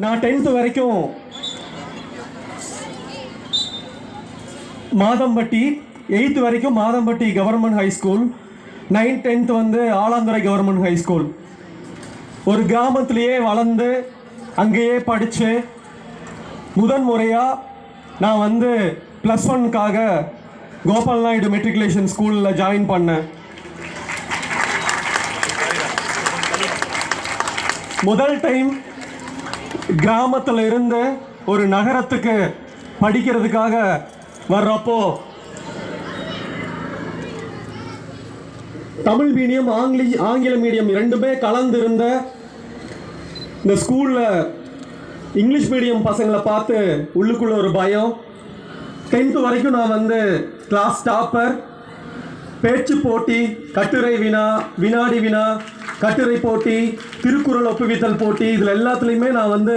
நான் 10th வரைக்கும் Madhampatti, 8th வரைக்கும் Madhampatti government high school, 9th 10th வந்து ஆலாந்துறை கவர்மெண்ட் ஹை ஸ்கூல். ஒரு கிராமத்திலேயே வளர்ந்து அங்கேயே படித்து முதன் முறையாக நான் வந்து +1க்காக கோபால் நாயுடு மெட்ரிகுலேஷன் ஸ்கூலில் ஜாயின் பண்ணேன். முதல் டைம் கிராமத்தில் இருந்து ஒரு நகரத்துக்கு படிக்கிறதுக்காக வர்றப்போ தமிழ் மீடியம் ஆங்கில மீடியம் ரெண்டுமே கலந்திருந்த இந்த ஸ்கூலில் இங்கிலீஷ் மீடியம் பசங்களை பார்த்து உள்ளுக்குள்ள ஒரு பயம். 10th வரைக்கும் நான் வந்து கிளாஸ் டாப்பர், பேச்சு போட்டி, கட்டுரை வினா, வினாடி வினா, கட்டுரை போட்டி, திருக்குறள் ஒப்புவித்தல் போட்டி, இதில் எல்லாத்துலேயுமே நான் வந்து